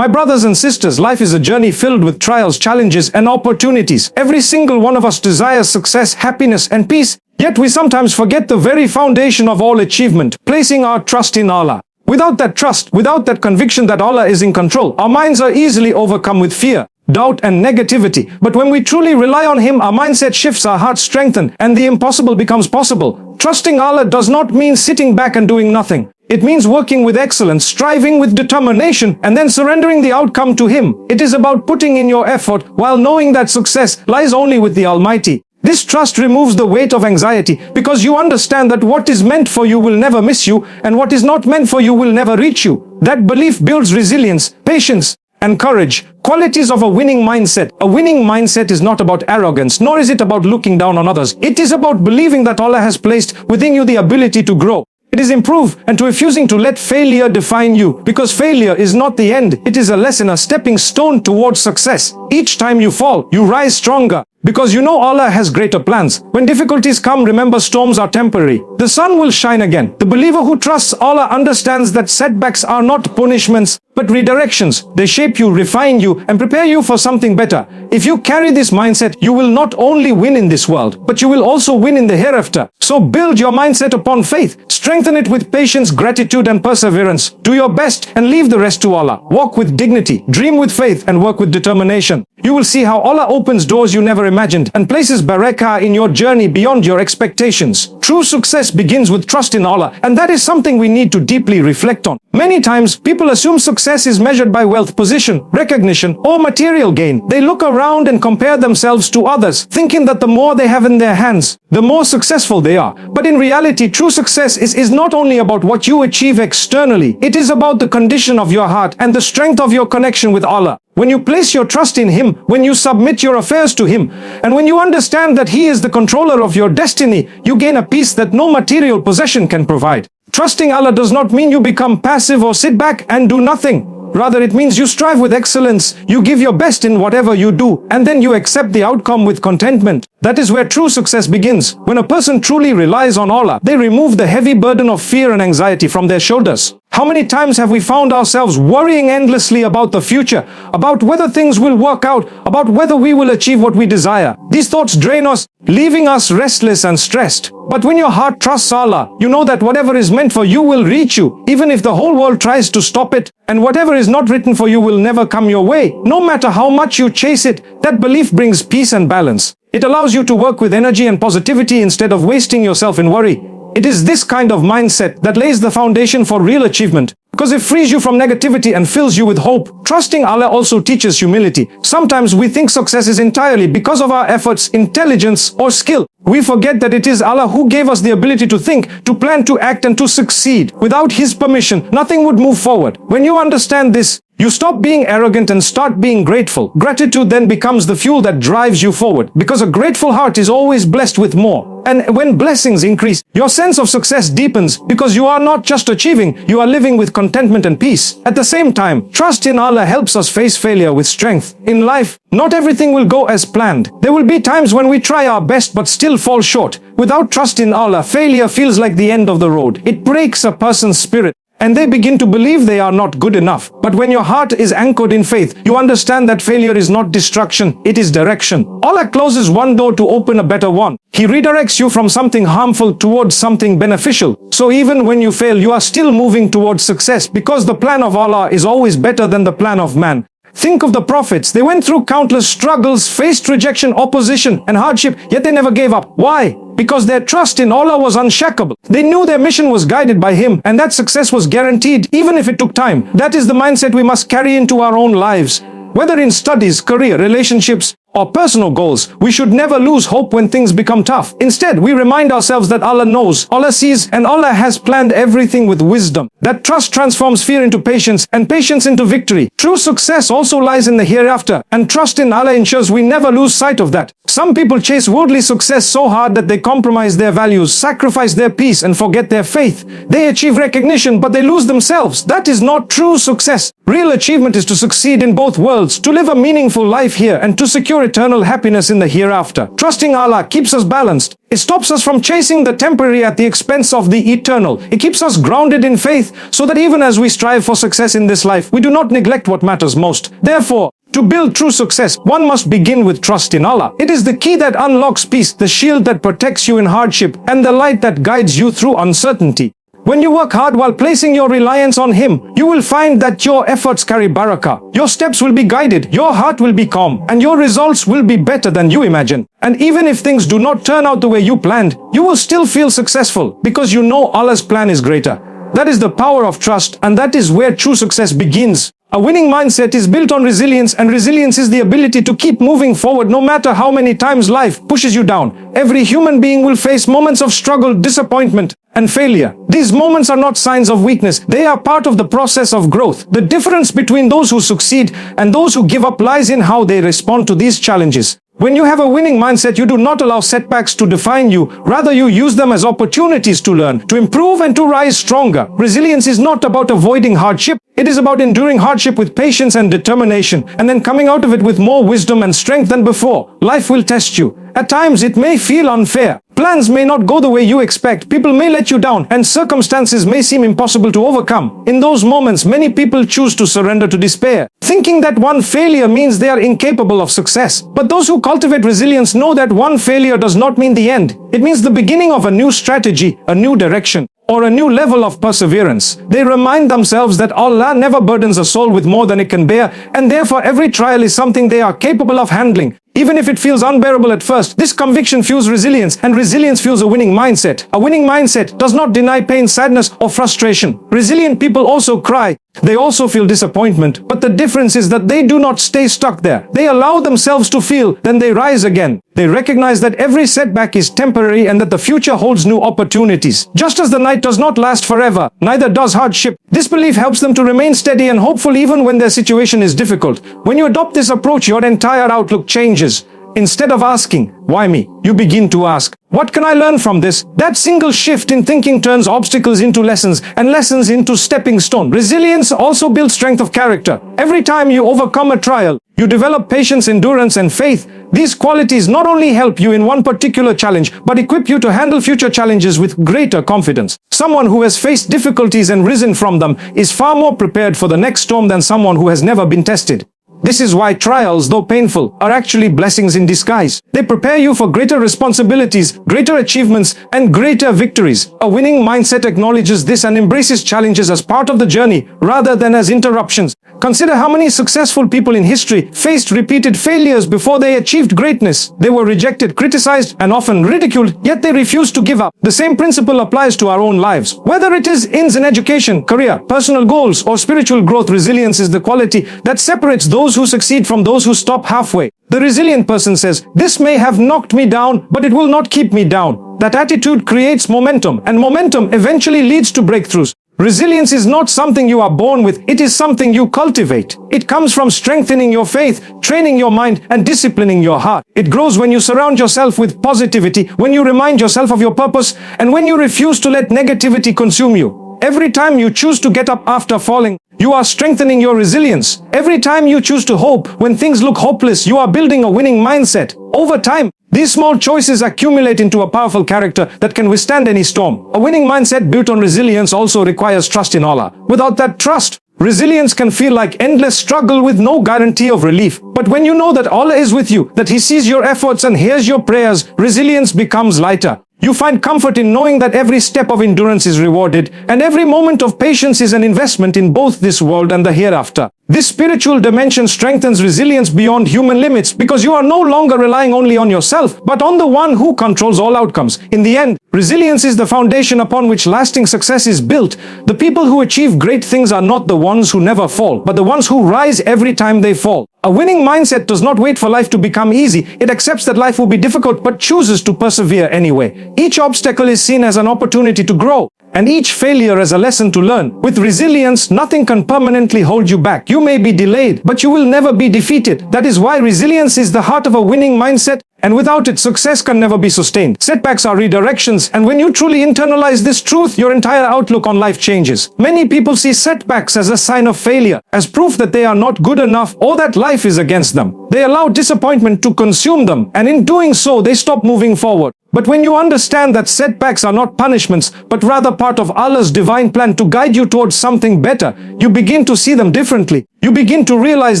My brothers and sisters, life is a journey filled with trials, challenges, and opportunities. Every single one of us desires success, happiness, and peace. Yet we sometimes forget the very foundation of all achievement, placing our trust in Allah. Without that trust, without that conviction that Allah is in control, our minds are easily overcome with fear, doubt, and negativity. But when we truly rely on Him, our mindset shifts, our hearts strengthen, and the impossible becomes possible. Trusting Allah does not mean sitting back and doing nothing. It means working with excellence, striving with determination, and then surrendering the outcome to Him. It is about putting in your effort while knowing that success lies only with the Almighty. This trust removes the weight of anxiety because you understand that what is meant for you will never miss you, and what is not meant for you will never reach you. That belief builds resilience, patience, and courage, qualities of a winning mindset. A winning mindset is not about arrogance, nor is it about looking down on others. It is about believing that Allah has placed within you the ability to grow. It is improve and refusing to let failure define you, because failure is not the end. It is a lesson, a stepping stone towards success. Each time you fall, you rise stronger, because you know Allah has greater plans. When difficulties come, remember storms are temporary. The sun will shine again. The believer who trusts Allah understands that setbacks are not punishments, but redirections. They shape you, refine you, and prepare you for something better. If you carry this mindset, you will not only win in this world, but you will also win in the hereafter. So build your mindset upon faith. Strengthen it with patience, gratitude, and perseverance. Do your best and leave the rest to Allah. Walk with dignity, dream with faith, and work with determination. You will see how Allah opens doors you never imagined and places barakah in your journey beyond your expectations. True success begins with trust in Allah, and that is something we need to deeply reflect on. Many times, people assume success is measured by wealth, position, recognition, or material gain. They look around and compare themselves to others, thinking that the more they have in their hands, the more successful they are. But in reality, true success is not only about what you achieve externally. It is about the condition of your heart and the strength of your connection with Allah. When you place your trust in Him, when you submit your affairs to Him, and when you understand that He is the controller of your destiny, you gain a peace that no material possession can provide. Trusting Allah does not mean you become passive or sit back and do nothing. Rather, it means you strive with excellence, you give your best in whatever you do, and then you accept the outcome with contentment. That is where true success begins. When a person truly relies on Allah, they remove the heavy burden of fear and anxiety from their shoulders. How many times have we found ourselves worrying endlessly about the future, about whether things will work out, about whether we will achieve what we desire? These thoughts drain us, leaving us restless and stressed. But when your heart trusts Allah, you know that whatever is meant for you will reach you, even if the whole world tries to stop it, and whatever is not written for you will never come your way. No matter how much you chase it, that belief brings peace and balance. It allows you to work with energy and positivity instead of wasting yourself in worry. It is this kind of mindset that lays the foundation for real achievement, because it frees you from negativity and fills you with hope. Trusting Allah also teaches humility. Sometimes we think success is entirely because of our efforts, intelligence, or skill. We forget that it is Allah who gave us the ability to think, to plan, to act, and to succeed. Without His permission, nothing would move forward. When you understand this, you stop being arrogant and start being grateful. Gratitude then becomes the fuel that drives you forward, because a grateful heart is always blessed with more. And when blessings increase, your sense of success deepens, because you are not just achieving, you are living with contentment and peace. At the same time, trust in Allah helps us face failure with strength. In life, not everything will go as planned. There will be times when we try our best but still fall short. Without trust in Allah, failure feels like the end of the road. It breaks a person's spirit, and they begin to believe they are not good enough. But when your heart is anchored in faith, you understand that failure is not destruction, it is direction. Allah closes one door to open a better one. He redirects you from something harmful towards something beneficial. So even when you fail, you are still moving towards success, because the plan of Allah is always better than the plan of man. Think of the prophets. They went through countless struggles, faced rejection, opposition, and hardship, yet they never gave up. Why? Because their trust in Allah was unshakable. They knew their mission was guided by Him, and that success was guaranteed, even if it took time. That is the mindset we must carry into our own lives. Whether in studies, career, relationships, or personal goals, we should never lose hope when things become tough. Instead, we remind ourselves that Allah knows, Allah sees, and Allah has planned everything with wisdom. That trust transforms fear into patience, and patience into victory. True success also lies in the hereafter, and trust in Allah ensures we never lose sight of that. Some people chase worldly success so hard that they compromise their values, sacrifice their peace, and forget their faith. They achieve recognition, but they lose themselves. That is not true success. Real achievement is to succeed in both worlds, to live a meaningful life here, and to secure secure eternal happiness in the hereafter. Trusting Allah keeps us balanced. It stops us from chasing the temporary at the expense of the eternal. It keeps us grounded in faith so that even as we strive for success in this life, we do not neglect what matters most. Therefore, to build true success, one must begin with trust in Allah. It is the key that unlocks peace, the shield that protects you in hardship, and the light that guides you through uncertainty. When you work hard while placing your reliance on Him, you will find that your efforts carry barakah. Your steps will be guided, your heart will be calm, and your results will be better than you imagine. And even if things do not turn out the way you planned, you will still feel successful because you know Allah's plan is greater. That is the power of trust, and that is where true success begins. A winning mindset is built on resilience, and resilience is the ability to keep moving forward no matter how many times life pushes you down. Every human being will face moments of struggle, disappointment, and failure. These moments are not signs of weakness. They are part of the process of growth. The difference between those who succeed and those who give up lies in how they respond to these challenges. When you have a winning mindset, you do not allow setbacks to define you. Rather, you use them as opportunities to learn, to improve, and to rise stronger. Resilience is not about avoiding hardship. It is about enduring hardship with patience and determination, and then coming out of it with more wisdom and strength than before. Life will test you. At times, it may feel unfair. Plans may not go the way you expect. People may let you down, and circumstances may seem impossible to overcome. In those moments, many people choose to surrender to despair, thinking that one failure means they are incapable of success. But those who cultivate resilience know that one failure does not mean the end. It means the beginning of a new strategy, a new direction, or a new level of perseverance. They remind themselves that Allah never burdens a soul with more than it can bear, and therefore every trial is something they are capable of handling. Even if it feels unbearable at first, this conviction fuels resilience, and resilience fuels a winning mindset. A winning mindset does not deny pain, sadness, or frustration. Resilient people also cry. They also feel disappointment, but the difference is that they do not stay stuck there. They allow themselves to feel, then they rise again. They recognize that every setback is temporary and that the future holds new opportunities. Just as the night does not last forever, neither does hardship. This belief helps them to remain steady and hopeful even when their situation is difficult. When you adopt this approach, your entire outlook changes. Instead of asking, why me? You begin to ask, what can I learn from this? That single shift in thinking turns obstacles into lessons and lessons into stepping stone. Resilience also builds strength of character. Every time you overcome a trial, you develop patience, endurance, and faith. These qualities not only help you in one particular challenge, but equip you to handle future challenges with greater confidence. Someone who has faced difficulties and risen from them is far more prepared for the next storm than someone who has never been tested. This is why trials, though painful, are actually blessings in disguise. They prepare you for greater responsibilities, greater achievements, and greater victories. A winning mindset acknowledges this and embraces challenges as part of the journey rather than as interruptions. Consider how many successful people in history faced repeated failures before they achieved greatness. They were rejected, criticized, and often ridiculed, yet they refused to give up. The same principle applies to our own lives. Whether it is in education, career, personal goals, or spiritual growth, resilience is the quality that separates those who succeed from those who stop halfway. The resilient person says, "This may have knocked me down, but it will not keep me down." That attitude creates momentum, and momentum eventually leads to breakthroughs. Resilience is not something you are born with, it is something you cultivate. It comes from strengthening your faith, training your mind, and disciplining your heart. It grows when you surround yourself with positivity, when you remind yourself of your purpose, and when you refuse to let negativity consume you. Every time you choose to get up after falling, you are strengthening your resilience. Every time you choose to hope when things look hopeless, you are building a winning mindset. Over time, these small choices accumulate into a powerful character that can withstand any storm. A winning mindset built on resilience also requires trust in Allah. Without that trust, resilience can feel like endless struggle with no guarantee of relief. But when you know that Allah is with you, that He sees your efforts and hears your prayers, resilience becomes lighter. You find comfort in knowing that every step of endurance is rewarded, and every moment of patience is an investment in both this world and the hereafter. This spiritual dimension strengthens resilience beyond human limits because you are no longer relying only on yourself, but on the one who controls all outcomes. In the end, resilience is the foundation upon which lasting success is built. The people who achieve great things are not the ones who never fall, but the ones who rise every time they fall. A winning mindset does not wait for life to become easy. It accepts that life will be difficult, but chooses to persevere anyway. Each obstacle is seen as an opportunity to grow, and each failure as a lesson to learn. With resilience, nothing can permanently hold you back. You may be delayed, but you will never be defeated. That is why resilience is the heart of a winning mindset, And without it, success can never be sustained. Setbacks are redirections, and when you truly internalize this truth, your entire outlook on life changes. Many people see setbacks as a sign of failure, as proof that they are not good enough or that life is against them. They allow disappointment to consume them, and in doing so, they stop moving forward. But when you understand that setbacks are not punishments, but rather part of Allah's divine plan to guide you towards something better, you begin to see them differently. You begin to realize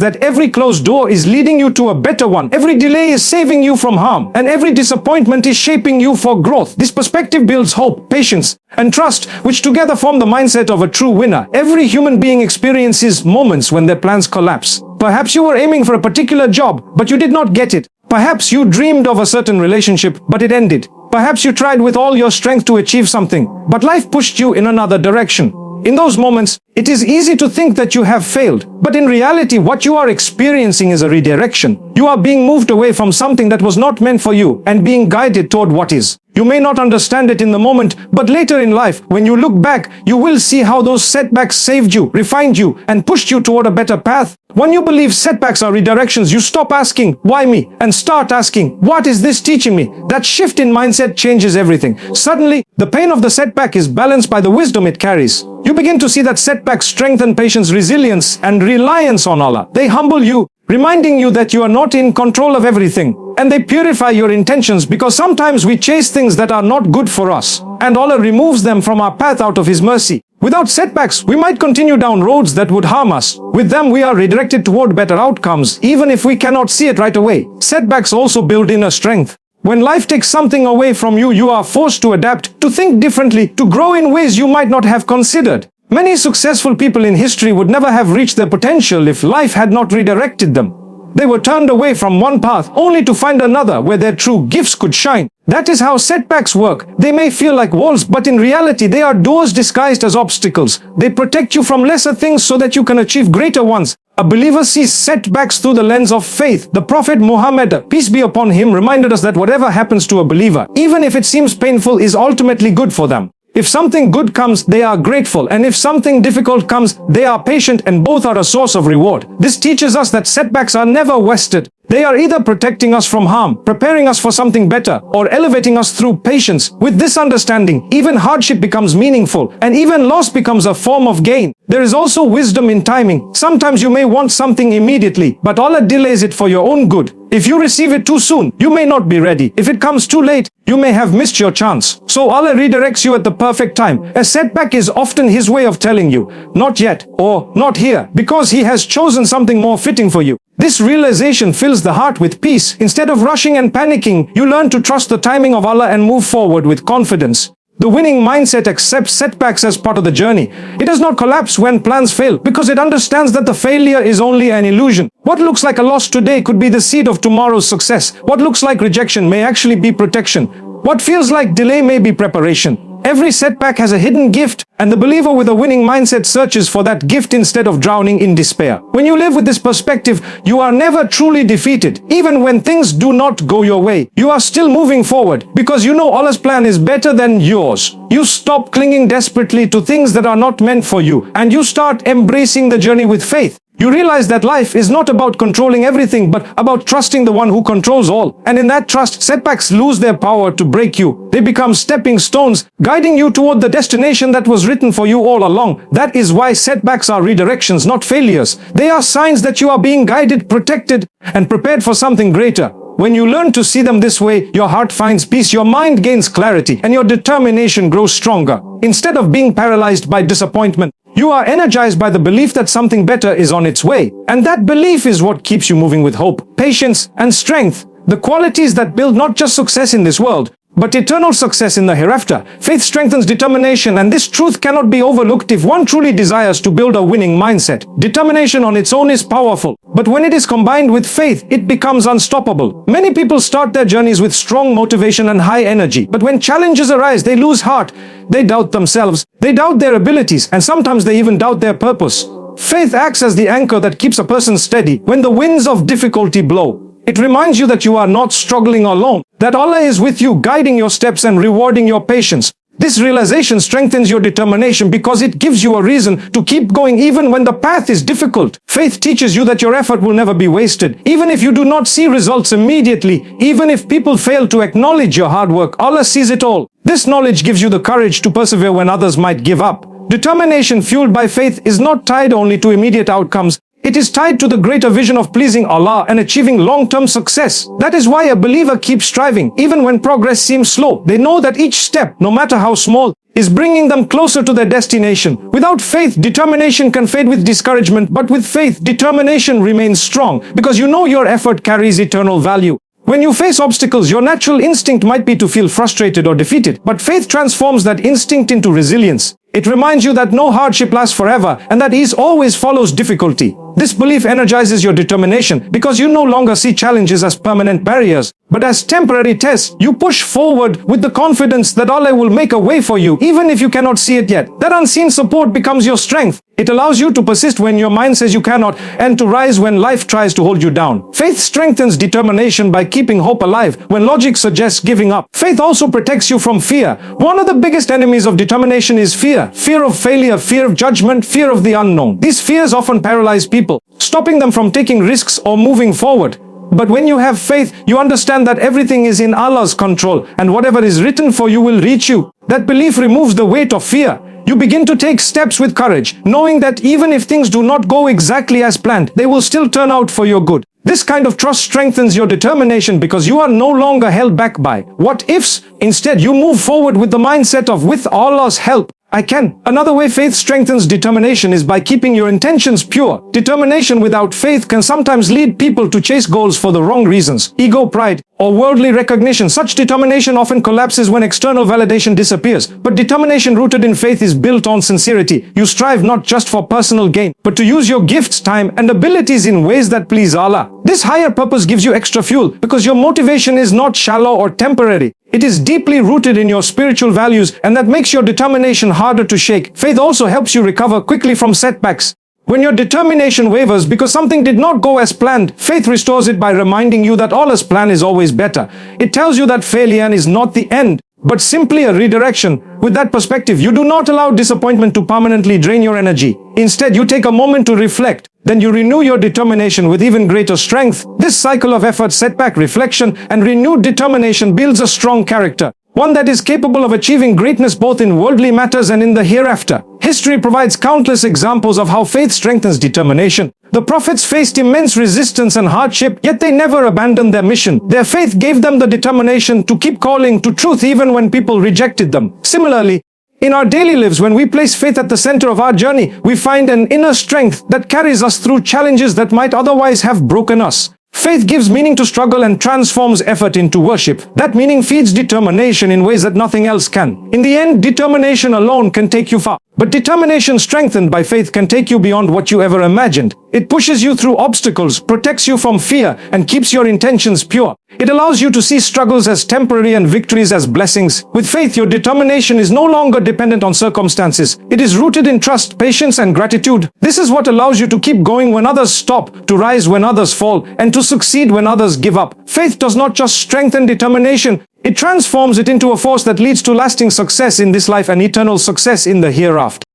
that every closed door is leading you to a better one. Every delay is saving you from harm, and every disappointment is shaping you for growth. This perspective builds hope, patience, and trust, which together form the mindset of a true winner. Every human being experiences moments when their plans collapse. Perhaps you were aiming for a particular job, but you did not get it. Perhaps you dreamed of a certain relationship, but it ended. Perhaps you tried with all your strength to achieve something, but life pushed you in another direction. In those moments, it is easy to think that you have failed, but in reality, what you are experiencing is a redirection. You are being moved away from something that was not meant for you and being guided toward what is. You may not understand it in the moment, but later in life, when you look back, you will see how those setbacks saved you, refined you, and pushed you toward a better path. When you believe setbacks are redirections, you stop asking, why me? And start asking, what is this teaching me? That shift in mindset changes everything. Suddenly, the pain of the setback is balanced by the wisdom it carries. You begin to see that setbacks strengthen patience, resilience, and reliance on Allah. They humble you, reminding you that you are not in control of everything. And they purify your intentions, because sometimes we chase things that are not good for us, and Allah removes them from our path out of His mercy. Without setbacks, we might continue down roads that would harm us. With them, we are redirected toward better outcomes, even if we cannot see it right away. Setbacks also build inner strength. When life takes something away from you, you are forced to adapt, to think differently, to grow in ways you might not have considered. Many successful people in history would never have reached their potential if life had not redirected them. They were turned away from one path only to find another where their true gifts could shine. That is how setbacks work. They may feel like walls, but in reality they are doors disguised as obstacles. They protect you from lesser things so that you can achieve greater ones. A believer sees setbacks through the lens of faith. The Prophet Muhammad, peace be upon him, reminded us that whatever happens to a believer, even if it seems painful, is ultimately good for them. If something good comes, they are grateful, and if something difficult comes, they are patient, and both are a source of reward. This teaches us that setbacks are never wasted. They are either protecting us from harm, preparing us for something better, or elevating us through patience. With this understanding, even hardship becomes meaningful, and even loss becomes a form of gain. There is also wisdom in timing. Sometimes you may want something immediately, but Allah delays it for your own good. If you receive it too soon, you may not be ready. If it comes too late, you may have missed your chance. So Allah redirects you at the perfect time. A setback is often His way of telling you, not yet, or not here, because He has chosen something more fitting for you. This realization fills the heart with peace. Instead of rushing and panicking, you learn to trust the timing of Allah and move forward with confidence. The winning mindset accepts setbacks as part of the journey. It does not collapse when plans fail, because it understands that the failure is only an illusion. What looks like a loss today could be the seed of tomorrow's success. What looks like rejection may actually be protection. What feels like delay may be preparation. Every setback has a hidden gift, and the believer with a winning mindset searches for that gift instead of drowning in despair. When you live with this perspective, you are never truly defeated. Even when things do not go your way, you are still moving forward, because you know Allah's plan is better than yours. You stop clinging desperately to things that are not meant for you, and you start embracing the journey with faith. You realize that life is not about controlling everything, but about trusting the one who controls all. And in that trust, setbacks lose their power to break you. They become stepping stones, guiding you toward the destination that was written for you all along. That is why setbacks are redirections, not failures. They are signs that you are being guided, protected, and prepared for something greater. When you learn to see them this way, your heart finds peace, your mind gains clarity, and your determination grows stronger. Instead of being paralyzed by disappointment, you are energized by the belief that something better is on its way. And that belief is what keeps you moving with hope, patience, and strength. The qualities that build not just success in this world, but eternal success in the hereafter. Faith strengthens determination, and this truth cannot be overlooked if one truly desires to build a winning mindset. Determination on its own is powerful, but when it is combined with faith, it becomes unstoppable. Many people start their journeys with strong motivation and high energy, but when challenges arise, they lose heart. They doubt themselves, they doubt their abilities, and sometimes they even doubt their purpose. Faith acts as the anchor that keeps a person steady when the winds of difficulty blow. It reminds you that you are not struggling alone, that Allah is with you, guiding your steps and rewarding your patience. This realization strengthens your determination because it gives you a reason to keep going even when the path is difficult. Faith teaches you that your effort will never be wasted. Even if you do not see results immediately, even if people fail to acknowledge your hard work, Allah sees it all. This knowledge gives you the courage to persevere when others might give up. Determination fueled by faith is not tied only to immediate outcomes. It is tied to the greater vision of pleasing Allah and achieving long-term success. That is why a believer keeps striving. Even when progress seems slow, they know that each step, no matter how small, is bringing them closer to their destination. Without faith, determination can fade with discouragement, but with faith, determination remains strong because you know your effort carries eternal value. When you face obstacles, your natural instinct might be to feel frustrated or defeated, but faith transforms that instinct into resilience. It reminds you that no hardship lasts forever and that ease always follows difficulty. This belief energizes your determination because you no longer see challenges as permanent barriers, but as temporary tests. You push forward with the confidence that Allah will make a way for you, even if you cannot see it yet. That unseen support becomes your strength. It allows you to persist when your mind says you cannot, and to rise when life tries to hold you down. Faith strengthens determination by keeping hope alive when logic suggests giving up. Faith also protects you from fear. One of the biggest enemies of determination is fear. Fear of failure, fear of judgment, fear of the unknown. These fears often paralyze people, stopping them from taking risks or moving forward. But when you have faith, you understand that everything is in Allah's control and whatever is written for you will reach you. That belief removes the weight of fear. You begin to take steps with courage, knowing that even if things do not go exactly as planned, they will still turn out for your good. This kind of trust strengthens your determination because you are no longer held back by what ifs. Instead, you move forward with the mindset of, with Allah's help, I can. Another way faith strengthens determination is by keeping your intentions pure. Determination without faith can sometimes lead people to chase goals for the wrong reasons. Ego, pride, or worldly recognition. Such determination often collapses when external validation disappears. But determination rooted in faith is built on sincerity. You strive not just for personal gain, but to use your gifts, time, and abilities in ways that please Allah. This higher purpose gives you extra fuel because your motivation is not shallow or temporary. It is deeply rooted in your spiritual values, and that makes your determination harder to shake. Faith also helps you recover quickly from setbacks. When your determination wavers because something did not go as planned, faith restores it by reminding you that Allah's plan is always better. It tells you that failure is not the end, but simply a redirection. With that perspective, you do not allow disappointment to permanently drain your energy. Instead, you take a moment to reflect. Then you renew your determination with even greater strength. This cycle of effort, setback, reflection, and renewed determination builds a strong character. One that is capable of achieving greatness both in worldly matters and in the hereafter. History provides countless examples of how faith strengthens determination. The prophets faced immense resistance and hardship, yet they never abandoned their mission. Their faith gave them the determination to keep calling to truth even when people rejected them. Similarly, in our daily lives, when we place faith at the center of our journey, we find an inner strength that carries us through challenges that might otherwise have broken us. Faith gives meaning to struggle and transforms effort into worship. That meaning feeds determination in ways that nothing else can. In the end, determination alone can take you far. But determination strengthened by faith can take you beyond what you ever imagined. It pushes you through obstacles, protects you from fear, and keeps your intentions pure. It allows you to see struggles as temporary and victories as blessings. With faith, your determination is no longer dependent on circumstances. It is rooted in trust, patience, and gratitude. This is what allows you to keep going when others stop, to rise when others fall, and to succeed when others give up. Faith does not just strengthen determination, it transforms it into a force that leads to lasting success in this life and eternal success in the hereafter.